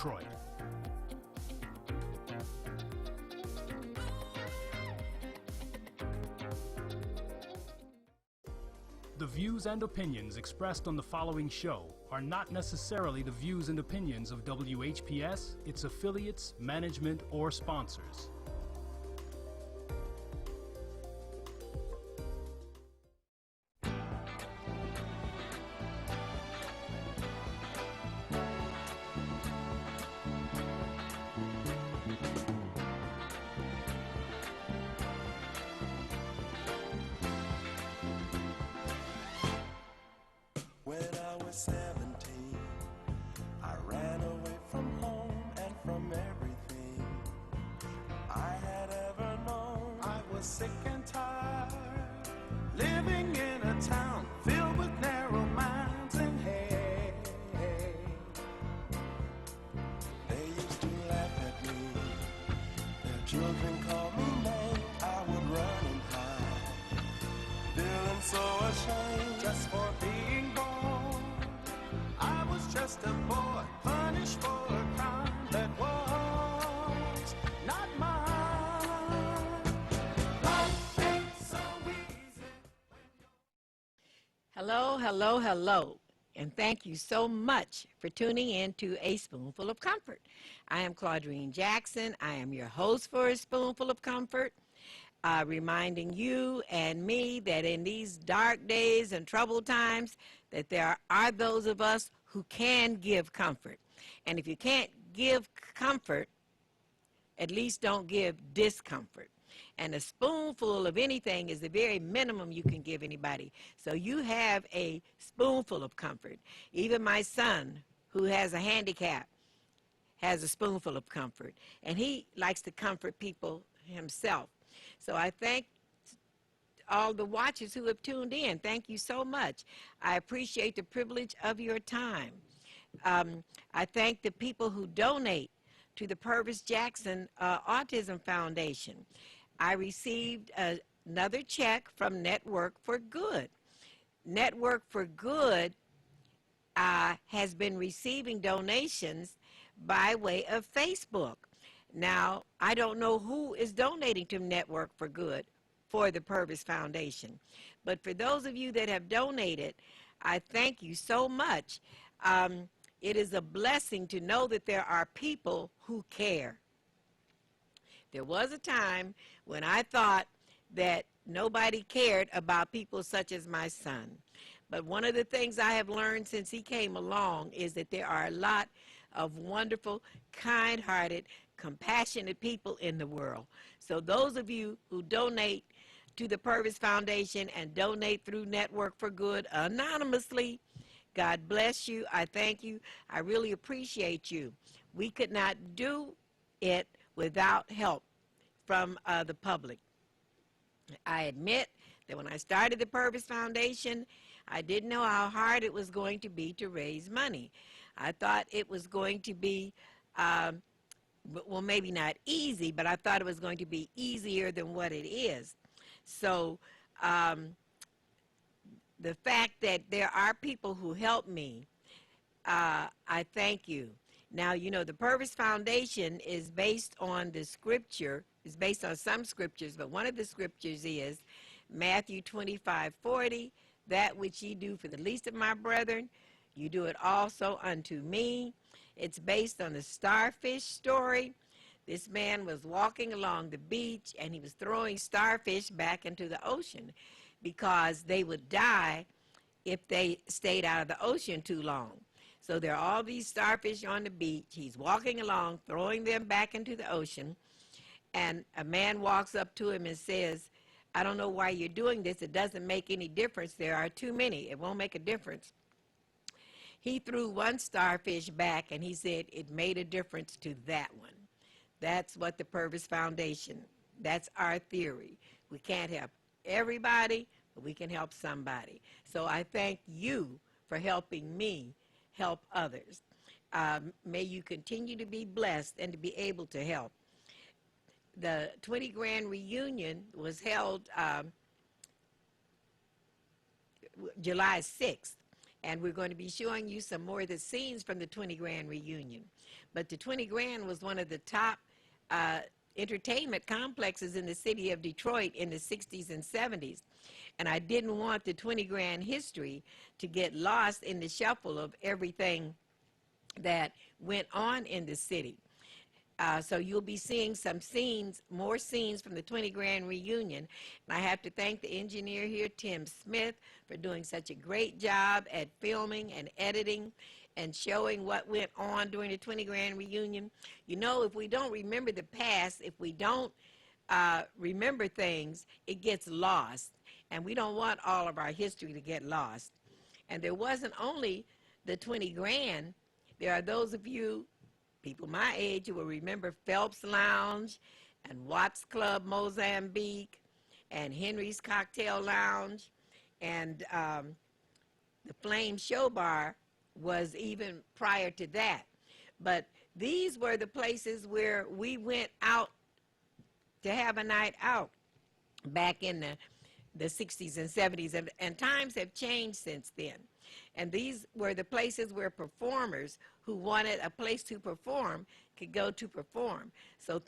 Detroit. The views and opinions expressed on the following show are not necessarily the views and opinions of WHPS, its affiliates, management, or sponsors. When I was 17, I ran away from home and from everything I had ever known. I was sick and tired, living in a town filled with narrow minds and hate. They used to laugh at me, their children called me names. I would run and hide, feeling so ashamed just for being born. I was just a boy, punished for a crime that was not mine. Life ain't so easy. Hello, hello, hello, and thank you so much for tuning in to A Spoonful of Comfort. I am Claudrine Jackson. I am your host for A Spoonful of Comfort, reminding you and me that in these dark days and troubled times, that there are those of us who can give comfort. And if you can't give comfort, at least don't give discomfort. And a spoonful of anything is the very minimum you can give anybody. So you have a spoonful of comfort. Even my son, who has a handicap, has a spoonful of comfort. And he likes to comfort people himself. So I thank all the watchers who have tuned in. Thank you so much. I appreciate the privilege of your time. I thank the people who donate to the Purvis Jackson Autism Foundation. I received another check from Network for Good. Network for Good has been receiving donations by way of Facebook. Now, I don't know who is donating to Network for Good for the Purvis Foundation. But for those of you that have donated, I thank you so much. It is a blessing to know that there are people who care. There was a time when I thought that nobody cared about people such as my son. But one of the things I have learned since he came along is that there are a lot of wonderful, kind-hearted, compassionate people in the world. So those of you who donate to the Purvis Foundation and donate through Network for Good anonymously, God bless you. I thank you. I really appreciate you. We could not do it without help from the public. I admit that when I started the Purvis Foundation, I didn't know how hard it was going to be to raise money. I thought it was going to be, well, maybe not easy, but I thought it was going to be easier than what it is. So the fact that there are people who help me, I thank you. Now, you know, the Purvis Foundation is based on the scripture, is based on some scriptures, but one of the scriptures is Matthew 25:40, that which ye do for the least of my brethren, you do it also unto me. It's based on the starfish story. This man was walking along the beach and he was throwing starfish back into the ocean because they would die if they stayed out of the ocean too long. So there are all these starfish on the beach. He's walking along, throwing them back into the ocean, and a man walks up to him and says, I don't know why you're doing this. It doesn't make any difference. There are too many. It won't make a difference. He threw one starfish back and he said it made a difference to that one. That's what the Purvis Foundation, that's our theory. We can't help everybody, but we can help somebody. So I thank you for helping me help others. May you continue to be blessed and to be able to help. The 20 grand reunion was held July 6th. And we're going to be showing you some more of the scenes from the 20 grand reunion. but the 20 Grand was one of the top entertainment complexes in the city of Detroit in the 60s and 70s. And I didn't want the 20 Grand history to get lost in the shuffle of everything that went on in the city. So you'll be seeing some scenes, more scenes from the 20 Grand reunion. And I have to thank the engineer here, Tim Smith, for doing such a great job at filming and editing and showing what went on during the 20 Grand reunion. You know, if we don't remember the past, if we don't remember things, it gets lost. And we don't want all of our history to get lost. And there wasn't only the 20 Grand. There are those of you, people my age, who will remember Phelps Lounge and Watts Club Mozambique and Henry's Cocktail Lounge, and the Flame Show Bar was even prior to that. But these were the places where we went out to have a night out back in the 60s and 70s, and times have changed since then. And these were the places where performers who wanted a place to perform could go to perform. So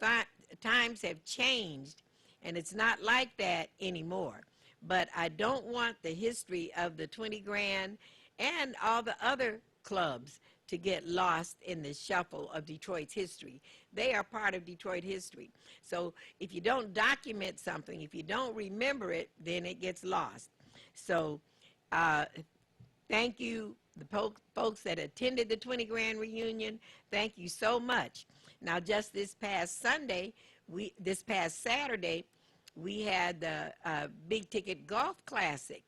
times have changed, and it's not like that anymore. But I don't want the history of the 20 Grand and all the other clubs to get lost in the shuffle of Detroit's history. They are part of Detroit history. So if you don't document something, if you don't remember it, then it gets lost. So thank you, the folks that attended the 20 Grand reunion. Thank you so much. Now, just this past Saturday, we had the Big Ticket Golf Classic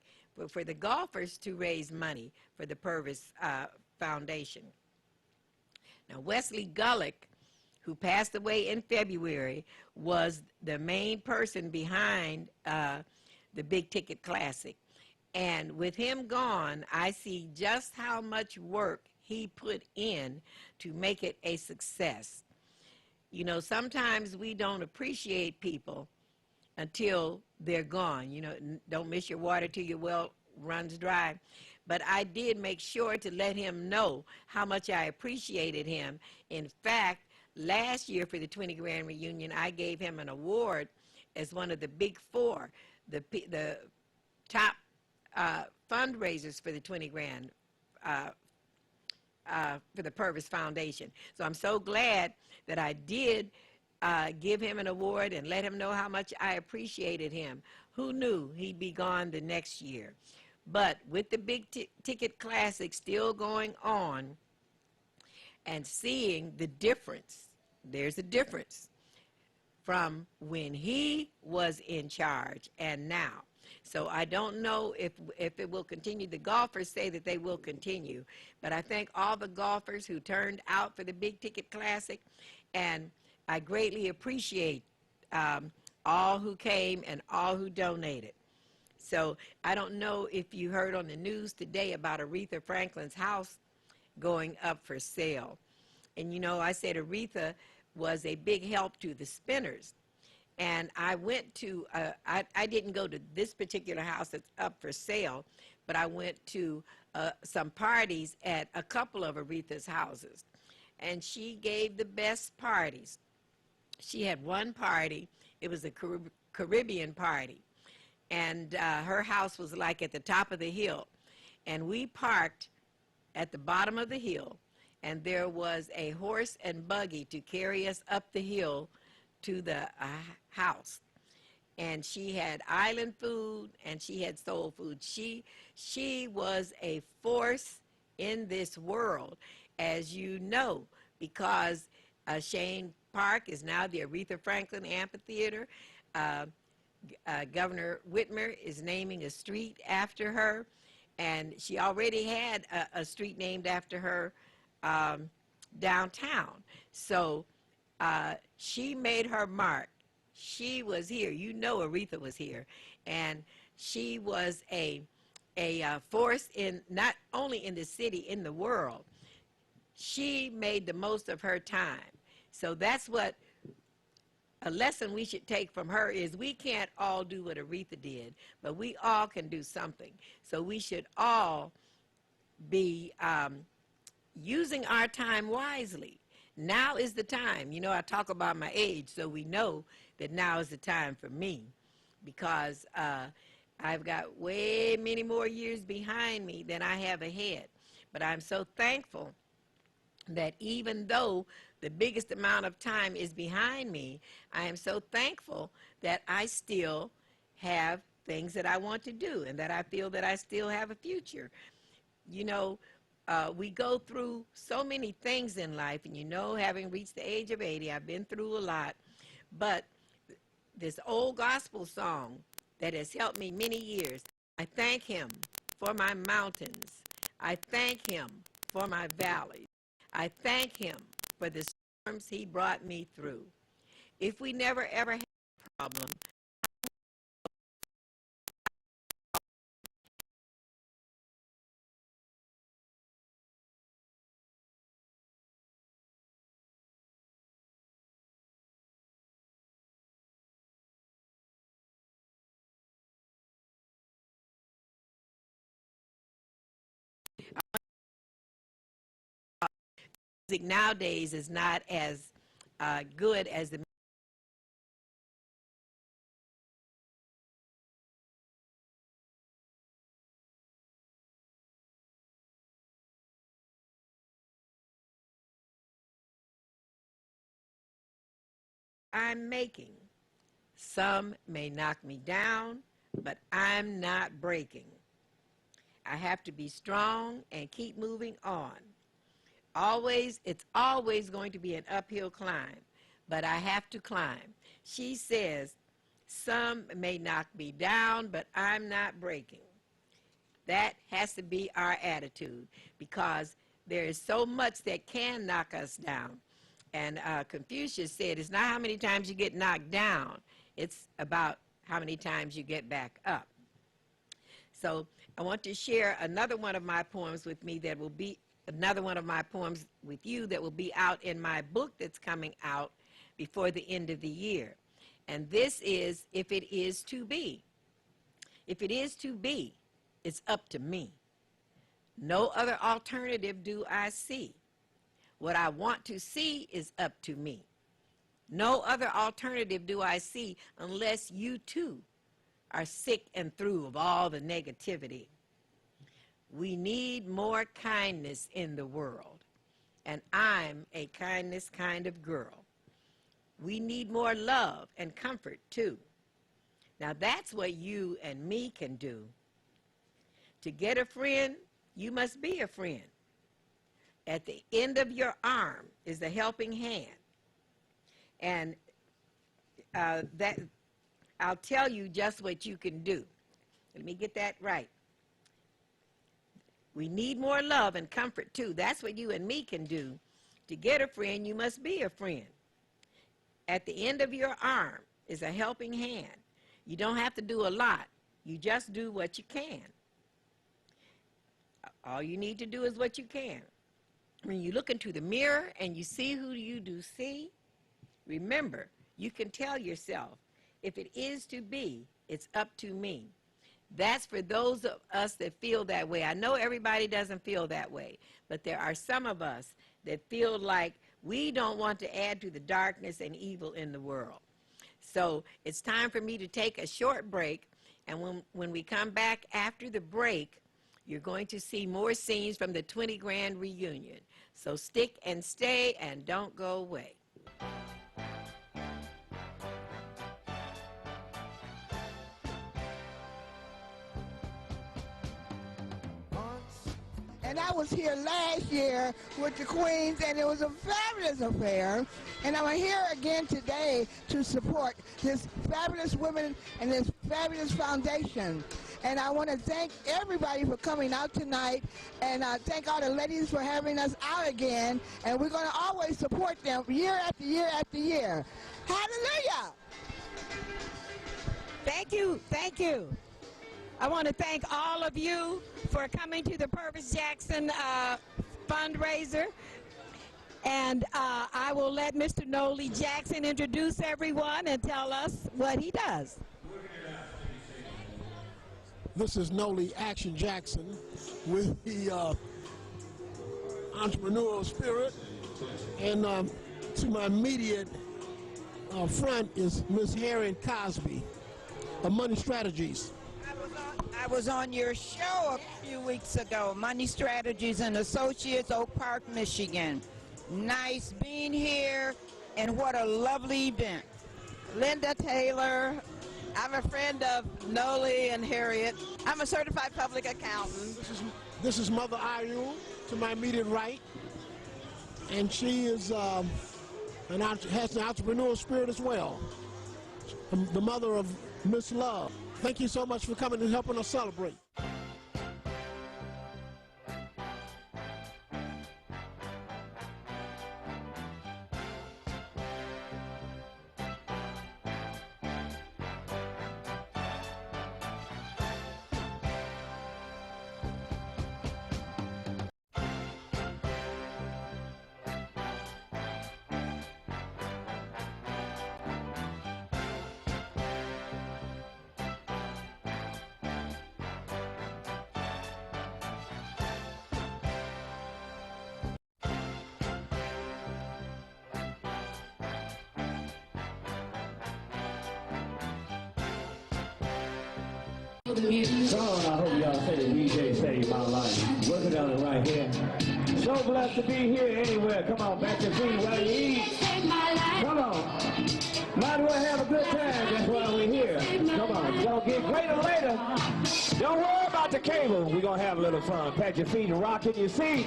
for the golfers to raise money for the Purvis Foundation. Now, Wesley Gullick, who passed away in February, was the main person behind the Big Ticket Classic. And with him gone, I see just how much work he put in to make it a success. You know, sometimes we don't appreciate people until they're gone. You know, don't miss your water till your well runs dry. But I did make sure to let him know how much I appreciated him. In fact, last year for the 20 Grand reunion, I gave him an award as one of the big four, the top fundraisers for the 20 Grand for the Purvis Foundation. So I'm so glad that I did give him an award and let him know how much I appreciated him. Who knew he'd be gone the next year? But with the Big Ticket Classic still going on and seeing the difference, there's a difference from when he was in charge and now. So I don't know if it will continue. The golfers say that they will continue. But I thank all the golfers who turned out for the Big Ticket Classic, and I greatly appreciate all who came and all who donated. So I don't know if you heard on the news today about Aretha Franklin's house going up for sale. And you know, I said Aretha was a big help to the Spinners. And I went to, I didn't go to this particular house that's up for sale, but I went to some parties at a couple of Aretha's houses. And she gave the best parties. She had one party, it was a Caribbean party. And her house was like at the top of the hill. And we parked at the bottom of the hill, and there was a horse and buggy to carry us up the hill to the house. And she had island food and she had soul food. She was a force in this world, as you know, because Cheyenne Park is now the Aretha Franklin Amphitheater. Governor Whitmer is naming a street after her, and she already had a street named after her downtown. So she made her mark. She was here. You know Aretha was here. And she was a force in not only in the city, in the world. She made the most of her time. So that's what a lesson we should take from her is we can't all do what Aretha did, but we all can do something. So we should all be using our time wisely, Now is the time. You know, I talk about my age, so we know that now is the time for me, because I've got way many more years behind me than I have ahead. But I'm so thankful that even though the biggest amount of time is behind me, I am so thankful that I still have things that I want to do and that I feel that I still have a future. You know, we go through so many things in life, and you know, having reached the age of 80, I've been through a lot. But this old gospel song that has helped me many years, I thank him for my mountains. I thank him for my valleys. I thank him for the storms he brought me through. If we never ever had a problem, music nowadays is not as good as the I'm making. Some may knock me down, but I'm not breaking. I have to be strong and keep moving on. It's always going to be an uphill climb, but I have to climb. She says, some may knock me down, but I'm not breaking. That has to be our attitude, because there is so much that can knock us down. And Confucius said, it's not how many times you get knocked down, it's about how many times you get back up. So I want to share another one of my poems with me that will be another one of my poems with you that will be out in my book that's coming out before the end of the year. And this is If It Is To Be. If it is to be, it's up to me. No other alternative do I see. What I want to see is up to me. No other alternative do I see unless you too are sick and through of all the negativity. We need more kindness in the world, and I'm a kindness kind of girl. We need more love and comfort too. Now that's what you and me can do. To get a friend, you must be a friend. At the end of your arm is a helping hand. And that I'll tell you just what you can do. Let me get that right. We need more love and comfort too. That's what you and me can do. To get a friend, you must be a friend. At the end of your arm is a helping hand. You don't have to do a lot. You just do what you can. All you need to do is what you can. When you look into the mirror and you see who you do see, remember, you can tell yourself, if it is to be, it's up to me. That's for those of us that feel that way. I know everybody doesn't feel that way, but there are some of us that feel like we don't want to add to the darkness and evil in the world. So it's time for me to take a short break, and when we come back after the break, you're going to see more scenes from the 20 Grand reunion. So stick and stay and don't go away. And I was here last year with the Queens, and it was a fabulous affair. And I'm here again today to support this fabulous women and this fabulous foundation. And I want to thank everybody for coming out tonight, and thank all the ladies for having us out again. And we're going to always support them year after year after year. Hallelujah! Thank you. Thank you. I want to thank all of you for coming to the Purvis Jackson fundraiser. And I will let Mr. Nolie Jackson introduce everyone and tell us what he does. This is Nolie Action Jackson with the entrepreneurial spirit And to my immediate front is Miss Harriet Cosby of Money Strategies. I was on your show a few weeks ago, Money Strategies and Associates, Oak Park, Michigan. Nice being here, and what a lovely event. Linda Taylor. I'm a friend of Noli and Harriet. I'm a certified public accountant. This is Mother Ayul to my immediate right, and she is has an entrepreneurial spirit as well. The mother of Miss Love. Thank you so much for coming and helping us celebrate. Song, I hope y'all say the DJ saved my life. Working on it right here. So blessed to be here anywhere. Come on, back to feet while you eat. Come on. Might as well have a good time. That's why we're here. Come on. It's going to get greater later. Don't worry about the cable. We're going to have a little fun. Pat your feet and rock in your seat.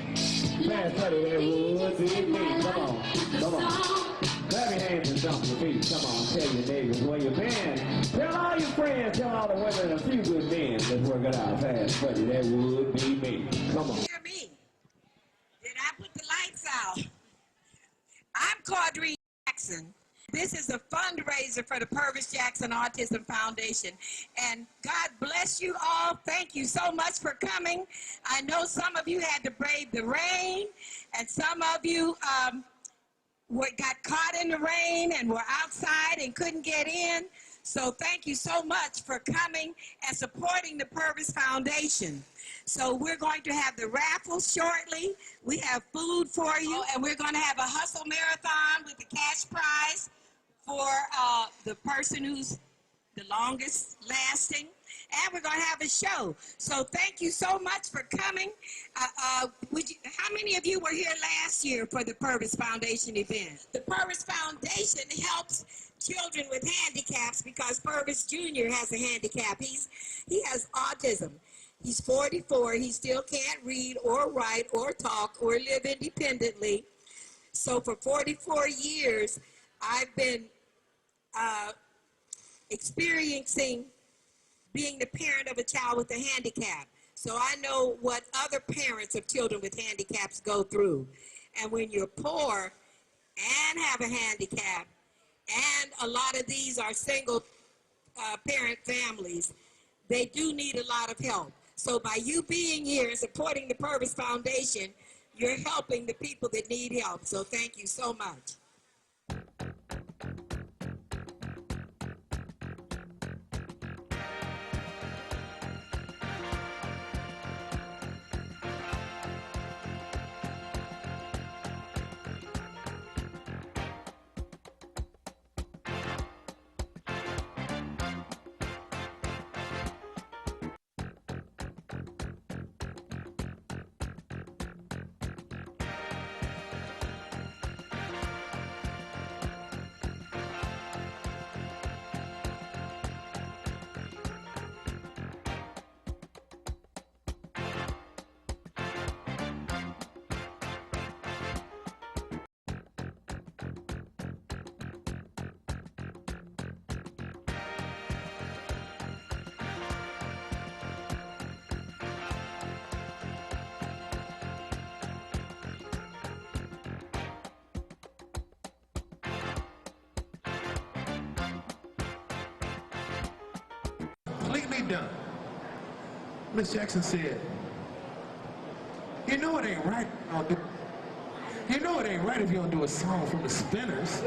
Pass that would be me. Come on. Come on. Clap your hands and jump your feet. Come on, tell your neighbors where you been. Tell all your friends, tell all the women and a few good men. Let's work it out fast, buddy. That would be me. Come on. Hear me? Did I put the lights out? I'm Claudine Jackson. This is a fundraiser for the Purvis Jackson Autism Foundation. And God bless you all. Thank you so much for coming. I know some of you had to brave the rain, and some of you got caught in the rain and were outside and couldn't get in. So thank you so much for coming and supporting the Purvis Foundation. So we're going to have the raffle shortly. We have food for you, and we're going to have a hustle marathon with the cash prize for the person who's the longest lasting. And we're going to have a show. So thank you so much for coming. How many of you were here last year for the Purvis Foundation event? The Purvis Foundation helps children with handicaps because Purvis Jr. has a handicap. He has autism. He's 44. He still can't read or write or talk or live independently. So for 44 years, I've been experiencing being the parent of a child with a handicap. So I know what other parents of children with handicaps go through. And when you're poor and have a handicap, and a lot of these are single parent families, they do need a lot of help. So by you being here and supporting the Purvis Foundation, you're helping the people that need help. So thank you so much. Completely done. Miss Jackson said, you know it ain't right. You know it ain't right if you don't do a song from the Spinners.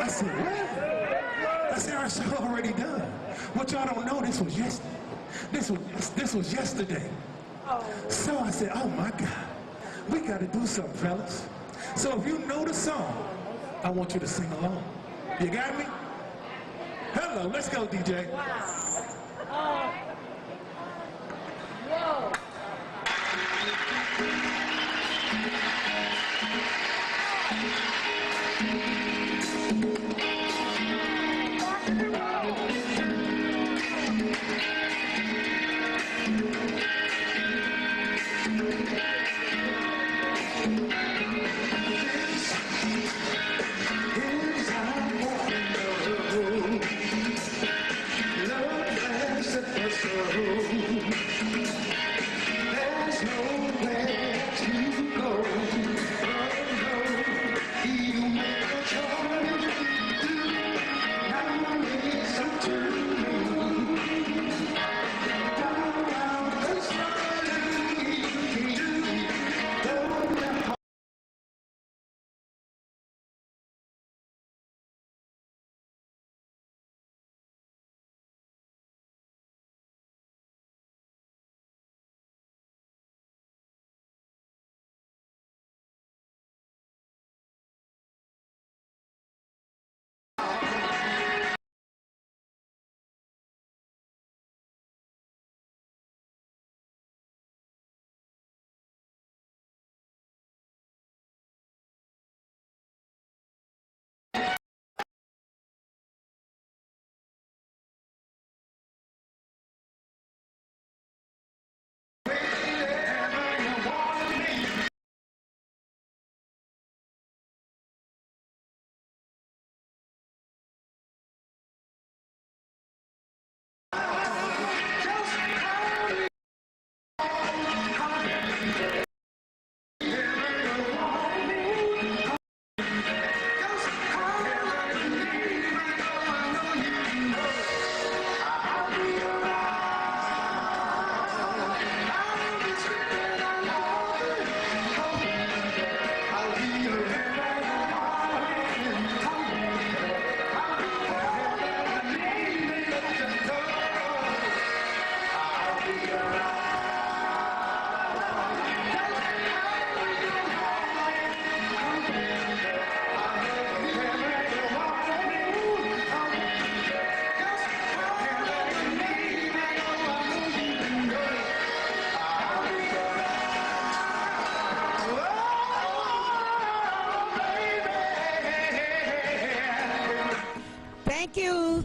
I said, what? I said, our show already done. What y'all don't know, this was yesterday. This was yesterday. So I said, oh my God, we got to do something, fellas. So if you know the song, I want you to sing along. You got me? Hello, let's go, DJ. Wow. Whoa.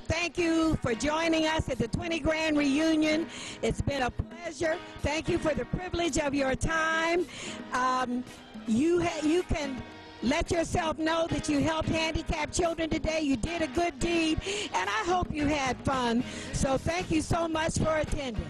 Thank you for joining us at the 20 Grand Reunion. It's been a pleasure. Thank you for the privilege of your time. You can let yourself know that you helped handicapped children today. You did a good deed, and I hope you had fun. So thank you so much for attending.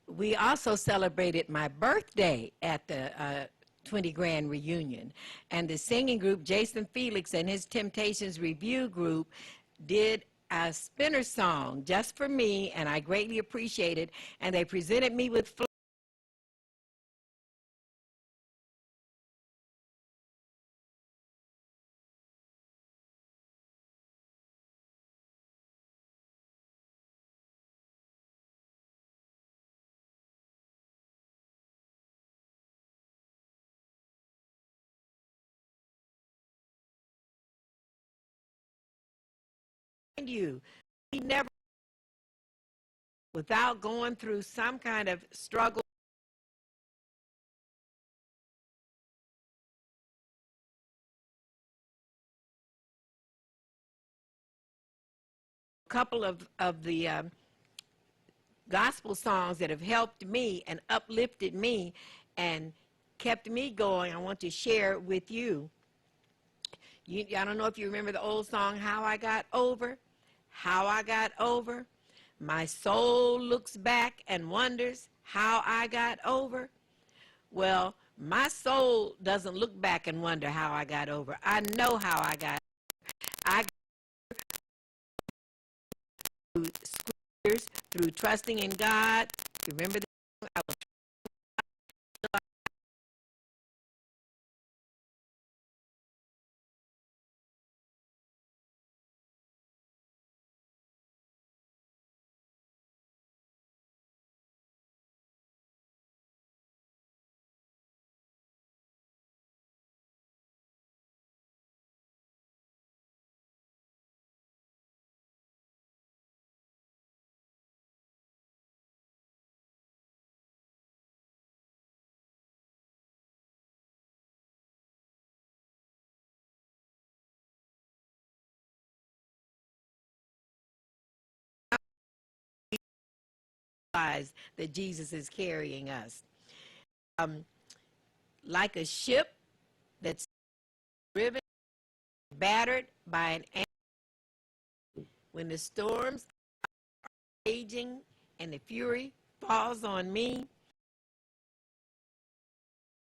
We also celebrated my birthday at the 20 Grand Reunion. And the singing group, Jason Felix and his Temptations Review group, did a spinner song just for me, and I greatly appreciate it. And they presented me with you. We never, without going through some kind of struggle, a couple of the gospel songs that have helped me and uplifted me and kept me going, I want to share with you. I don't know if you remember the old song, How I Got Over. How I got over. My soul looks back and wonders how I got over. Well, my soul doesn't look back and wonder how I got over. I know how I got over. I got through scriptures, through trusting in God. Remember that? I was realize that Jesus is carrying us. Like a ship that's driven, battered by an animal, when the storms are raging and the fury falls on me,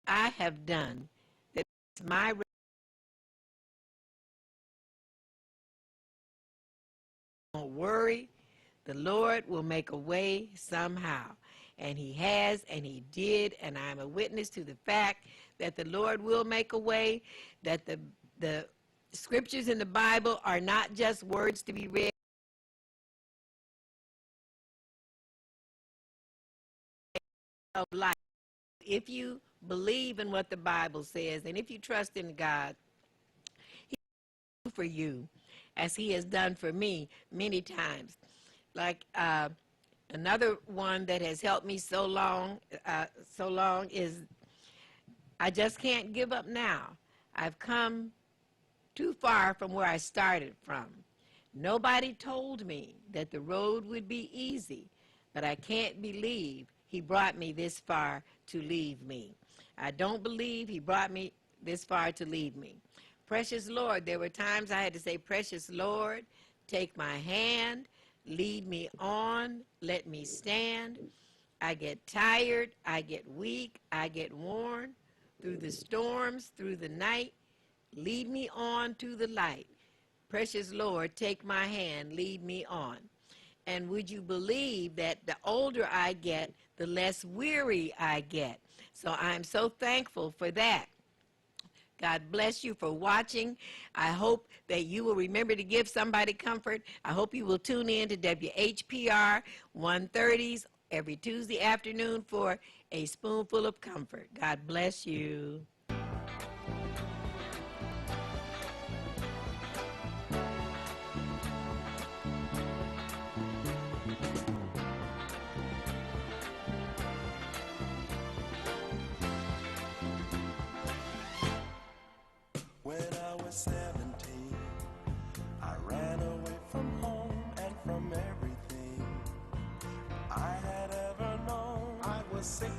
I have done that my don't worry, the Lord will make a way somehow. And he has, and he did, and I'm a witness to the fact that the Lord will make a way, that the scriptures in the Bible are not just words to be read. Of life. If you believe in what the Bible says, and if you trust in God, he will do for you as he has done for me many times. Like another one that has helped me so long is I just can't give up now. I've come too far from where I started from. Nobody told me that the road would be easy, but I can't believe he brought me this far to leave me. I don't believe he brought me this far to leave me. Precious Lord, there were times I had to say, precious Lord, take my hand, lead me on, let me stand. I get tired, I get weak, I get worn. Through the storms, through the night, lead me on to the light. Precious Lord, take my hand, lead me on. And would you believe that the older I get, the less weary I get. So I'm so thankful for that. God bless you for watching. I hope that you will remember to give somebody comfort. I hope you will tune in to WHPR 130s every Tuesday afternoon for a spoonful of comfort. God bless you. When I was 17, I ran away from home and from everything I had ever known. I was sick